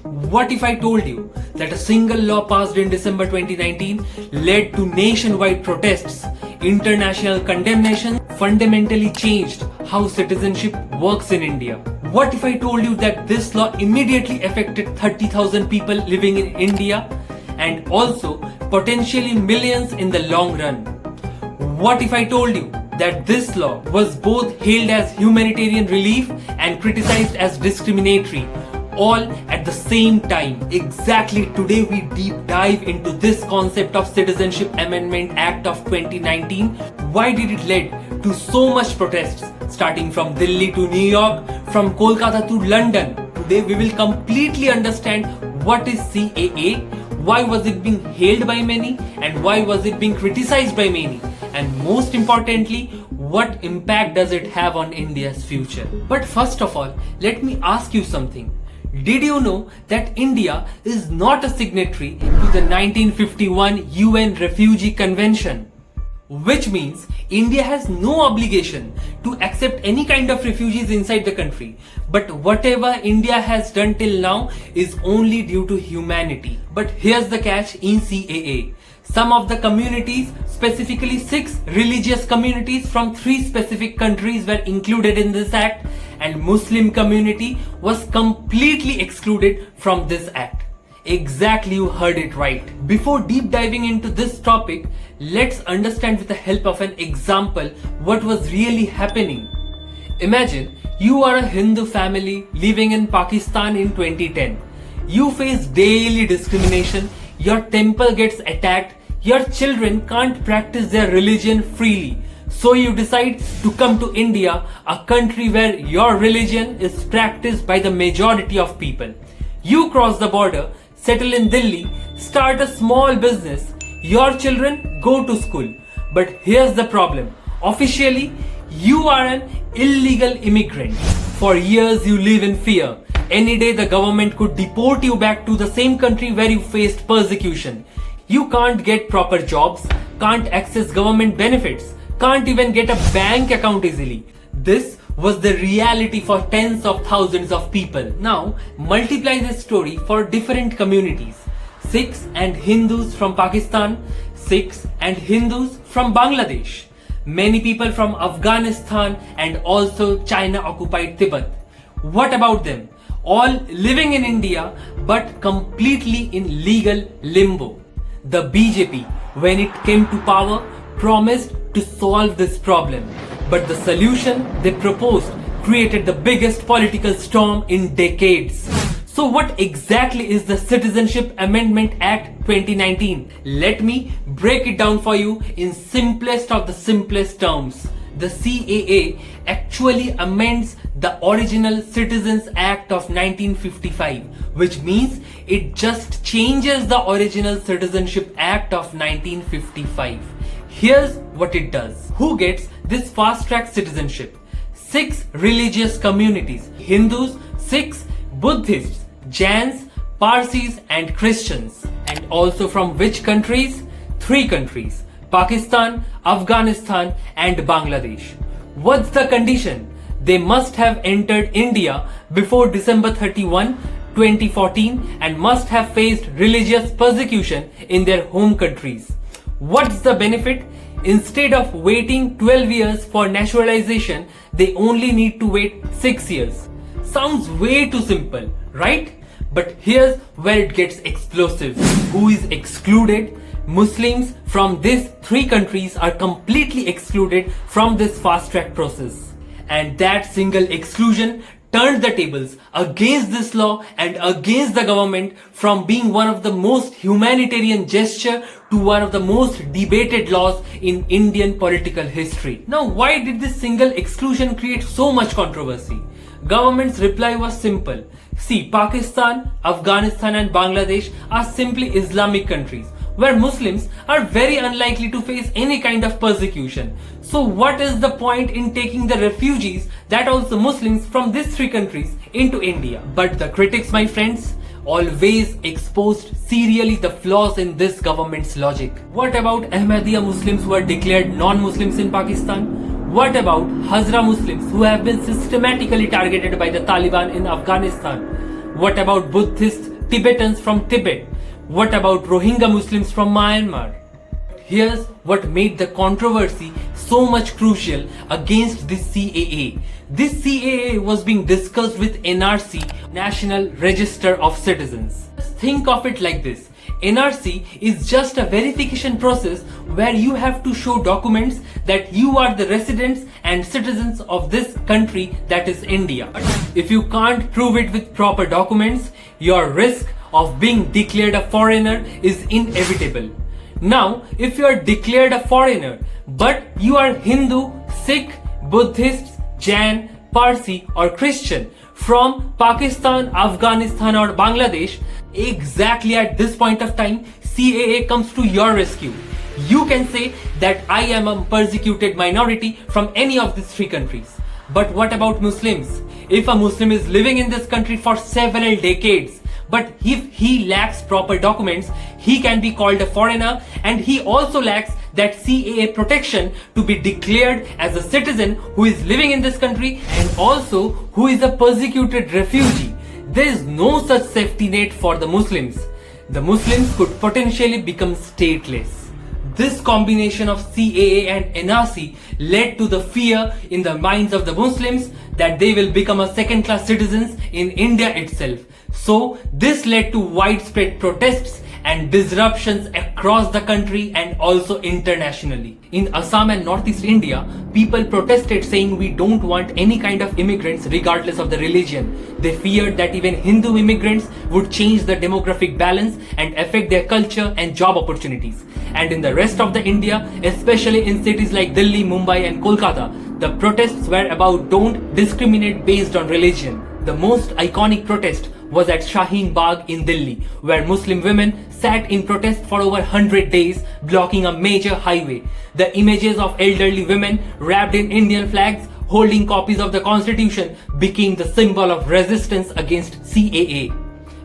What if I told you that a single law passed in December 2019 led to nationwide protests, international condemnation, fundamentally changed how citizenship works in India? What if I told you that this law immediately affected 30,000 people living in India and also potentially millions in the long run? What if I told you that this law was both hailed as humanitarian relief and criticized as discriminatory, all at the same time? Exactly today we deep dive into this concept of Citizenship Amendment Act of 2019. Why did it lead to so much protests, starting from Delhi to New York, from Kolkata to London? Today we will completely understand what is CAA, why was it being hailed by many, and why was it being criticized by many, and most importantly, what impact does it have on India's future? But first of all, let me ask you something. Did you know that India is not a signatory to the 1951 UN Refugee Convention? Which means India has no obligation to accept any kind of refugees inside the country. But whatever India has done till now is only due to humanity. But here's the catch in CAA. Some of the communities, specifically 6 religious communities from 3 specific countries, were included in this act, and Muslim community was completely excluded from this act. Exactly, you heard it right. Before deep diving into this topic, let's understand with the help of an example what was really happening. Imagine you are a Hindu family living in Pakistan in 2010. You face daily discrimination, your temple gets attacked, your children can't practice their religion freely. So you decide to come to India, a country where your religion is practiced by the majority of people. You cross the border, settle in Delhi, start a small business. Your children go to school. But here's the problem. Officially, you are an illegal immigrant. For years you live in fear. Any day the government could deport you back to the same country where you faced persecution. You can't get proper jobs, can't access government benefits, can't even get a bank account easily. This was the reality for tens of thousands of people. Now, multiply this story for different communities. Sikhs and Hindus from Pakistan, Sikhs and Hindus from Bangladesh, many people from Afghanistan and also China-occupied Tibet. What about them? All living in India but completely in legal limbo. The BJP, when it came to power, promised to solve this problem. But the solution they proposed created the biggest political storm in decades. So what exactly is the Citizenship Amendment Act 2019? Let me break it down for you in simplest of the simplest terms. The CAA actually amends the original Citizens Act of 1955, which means it just changes the original Citizenship Act of 1955. Here's what it does. Who gets this fast-track citizenship? 6 religious communities: Hindus, Sikhs, Buddhists, Jains, Parsis and Christians. And also from which countries? 3 countries: Pakistan, Afghanistan and Bangladesh. What's the condition? They must have entered India before December 31, 2014 and must have faced religious persecution in their home countries. What's the benefit? Instead of waiting 12 years for naturalization, they only need to wait 6 years. Sounds way too simple, right? But here's where it gets explosive. Who is excluded? Muslims from these 3 countries are completely excluded from this fast-track process. And that single exclusion turned the tables against this law and against the government, from being one of the most humanitarian gesture to one of the most debated laws in Indian political history. Now, why did this single exclusion create so much controversy? Government's reply was simple. See, Pakistan, Afghanistan and Bangladesh are simply Islamic countries where Muslims are very unlikely to face any kind of persecution. So what is the point in taking the refugees, that also Muslims from these 3 countries, into India? But the critics, my friends, always exposed serially the flaws in this government's logic. What about Ahmadiyya Muslims who are declared non-Muslims in Pakistan? What about Hazara Muslims who have been systematically targeted by the Taliban in Afghanistan? What about Buddhist Tibetans from Tibet? What about Rohingya Muslims from Myanmar? Here's what made the controversy so much crucial against this CAA. This CAA was being discussed with NRC, National Register of Citizens. Just think of it like this. NRC is just a verification process where you have to show documents that you are the residents and citizens of this country, that is India. If you can't prove it with proper documents, your risk of being declared a foreigner is inevitable. Now, if you are declared a foreigner, but you are Hindu, Sikh, Buddhist, Jain, Parsi or Christian from Pakistan, Afghanistan or Bangladesh, exactly at this point of time, CAA comes to your rescue. You can say that I am a persecuted minority from any of these three countries. But what about Muslims? If a Muslim is living in this country for several decades, but if he lacks proper documents, he can be called a foreigner, and he also lacks that CAA protection to be declared as a citizen who is living in this country and also who is a persecuted refugee. There is no such safety net for the Muslims. The Muslims could potentially become stateless. This combination of CAA and NRC led to the fear in the minds of the Muslims that they will become a second-class citizens in India itself. So this led to widespread protests and disruptions across the country and also internationally. In Assam and Northeast India, people protested saying we don't want any kind of immigrants regardless of the religion. They feared that even Hindu immigrants would change the demographic balance and affect their culture and job opportunities. And in the rest of the India, especially in cities like Delhi, Mumbai and Kolkata, the protests were about don't discriminate based on religion. The most iconic protest was at Shaheen Bagh in Delhi, where Muslim women sat in protest for over 100 days, blocking a major highway. The images of elderly women wrapped in Indian flags holding copies of the constitution became the symbol of resistance against CAA.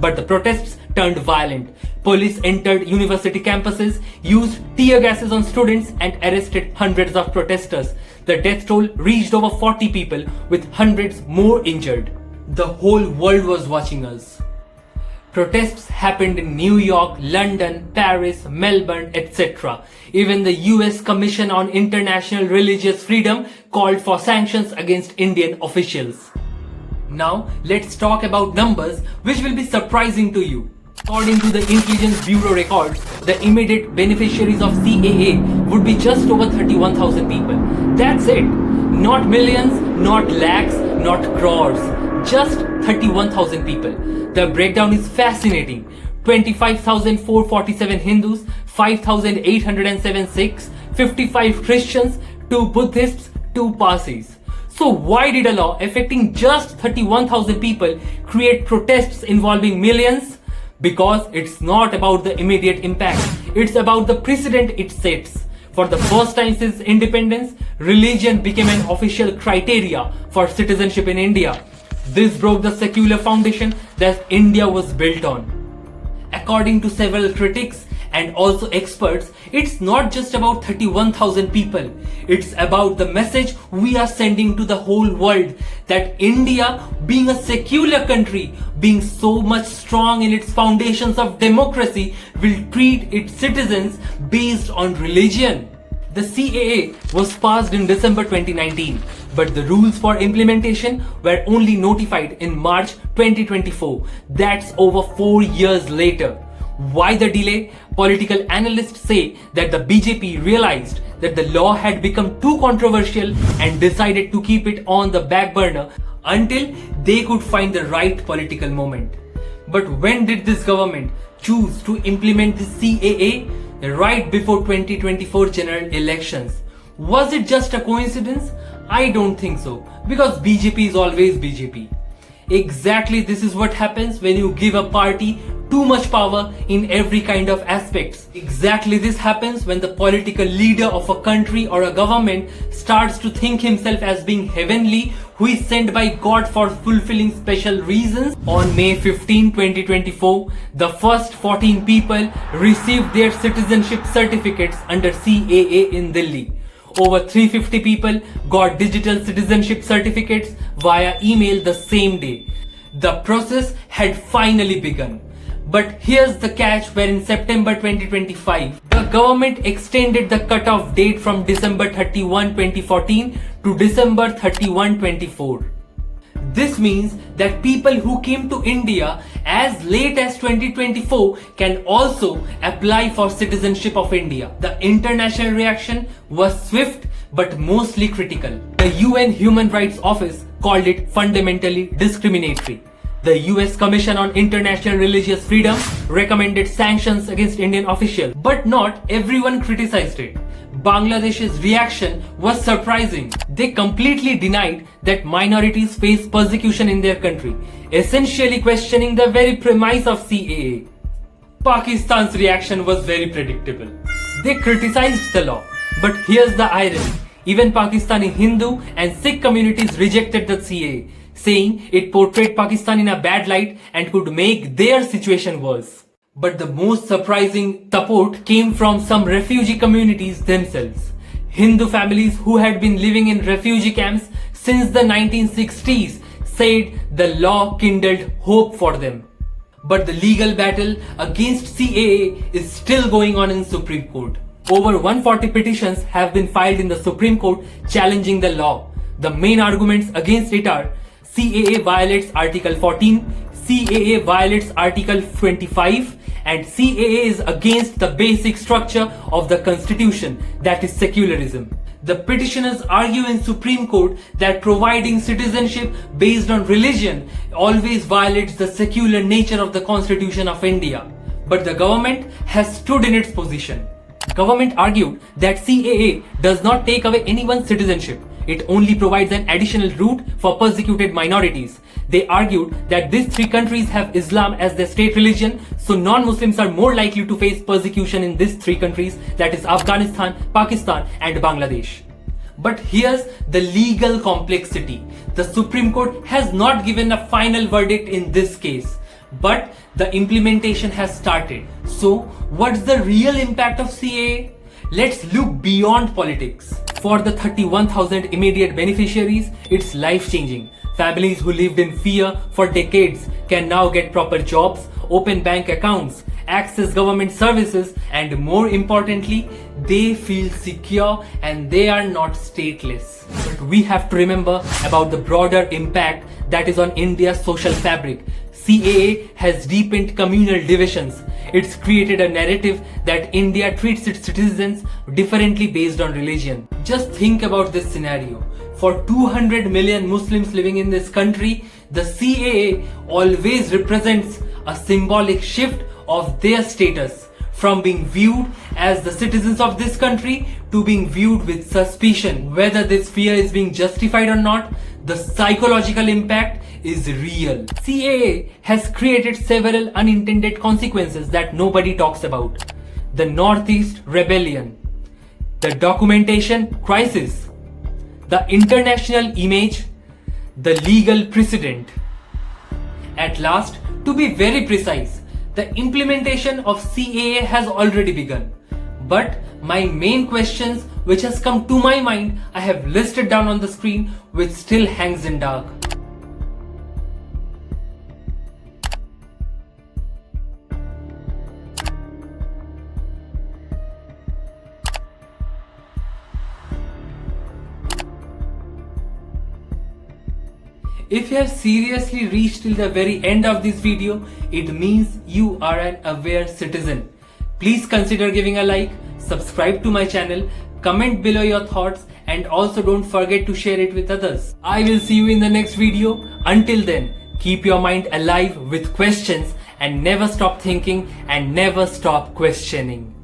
But the protests turned violent. Police entered university campuses, used tear gases on students and arrested hundreds of protesters. The death toll reached over 40 people, with hundreds more injured. The whole world was watching us. Protests happened in New York, London, Paris, Melbourne, etc. Even the US Commission on International Religious Freedom called for sanctions against Indian officials. Now, let's talk about numbers which will be surprising to you. According to the Intelligence Bureau records, the immediate beneficiaries of CAA would be just over 31,000 people. That's it. Not millions, not lakhs, not crores. Just 31,000 people. The breakdown is fascinating. 25,447 Hindus, 5,807 Sikhs, 55 Christians, 2 Buddhists, 2 Parsis. So why did a law affecting just 31,000 people create protests involving millions? Because it's not about the immediate impact. It's about the precedent it sets. For the first time since independence, religion became an official criteria for citizenship in India. This broke the secular foundation that India was built on. According to several critics and also experts, it's not just about 31,000 people. It's about the message we are sending to the whole world that India, being a secular country, being so much strong in its foundations of democracy, will treat its citizens based on religion. The CAA was passed in December 2019, but the rules for implementation were only notified in March 2024. That's over 4 years later. Why the delay? Political analysts say that the BJP realized that the law had become too controversial and decided to keep it on the back burner until they could find the right political moment. But when did this government choose to implement the CAA? Right before 2024 general elections. Was it just a coincidence? I don't think so, because BJP is always BJP. Exactly this is what happens when you give a party too much power in every kind of aspects. Exactly this happens when the political leader of a country or a government starts to think himself as being heavenly, who is sent by God for fulfilling special reasons. On May 15, 2024, the first 14 people received their citizenship certificates under CAA in Delhi. Over 350 people got digital citizenship certificates via email the same day. The process had finally begun. But here's the catch, where in September 2025, the government extended the cutoff date from December 31, 2014 to December 31, 2024. This means that people who came to India as late as 2024 can also apply for citizenship of India. The international reaction was swift but mostly critical. The UN Human Rights Office called it fundamentally discriminatory. The US Commission on International Religious Freedom recommended sanctions against Indian officials, but not everyone criticized it. Bangladesh's reaction was surprising. They completely denied that minorities face persecution in their country, essentially questioning the very premise of CAA. Pakistan's reaction was very predictable. They criticized the law, but here's the irony. Even Pakistani Hindu and Sikh communities rejected the CAA, saying it portrayed Pakistan in a bad light and could make their situation worse. But the most surprising support came from some refugee communities themselves. Hindu families who had been living in refugee camps since the 1960s said the law kindled hope for them. But the legal battle against CAA is still going on in Supreme Court. Over 140 petitions have been filed in the Supreme Court challenging the law. The main arguments against it are: CAA violates Article 14, CAA violates Article 25, and CAA is against the basic structure of the Constitution, that is secularism. The petitioners argue in Supreme Court that providing citizenship based on religion always violates the secular nature of the Constitution of India. But the government has stood in its position. Government argued that CAA does not take away anyone's citizenship. It only provides an additional route for persecuted minorities. They argued that these three countries have Islam as their state religion, so non-Muslims are more likely to face persecution in these three countries, that is Afghanistan, Pakistan and Bangladesh. But here's the legal complexity. The Supreme Court has not given a final verdict in this case, but the implementation has started. So what's the real impact of CAA? Let's look beyond politics. For the 31,000 immediate beneficiaries, it's life-changing. Families who lived in fear for decades can now get proper jobs, open bank accounts, access government services, and more importantly, they feel secure and they are not stateless. But we have to remember about the broader impact that is on India's social fabric. CAA has deepened communal divisions. It's created a narrative that India treats its citizens differently based on religion. Just think about this scenario. For 200 million Muslims living in this country, the CAA always represents a symbolic shift of their status, from being viewed as the citizens of this country to being viewed with suspicion. Whether this fear is being justified or not, the psychological impact is real. CAA has created several unintended consequences that nobody talks about. The Northeast Rebellion, the documentation crisis, the international image, the legal precedent. At last, to be very precise, the implementation of CAA has already begun. But my main questions which has come to my mind, I have listed down on the screen, which still hangs in dark. If you have seriously reached till the very end of this video, it means you are an aware citizen. Please consider giving a like, subscribe to my channel, comment below your thoughts, and also don't forget to share it with others. I will see you in the next video. Until then, keep your mind alive with questions and never stop thinking and never stop questioning.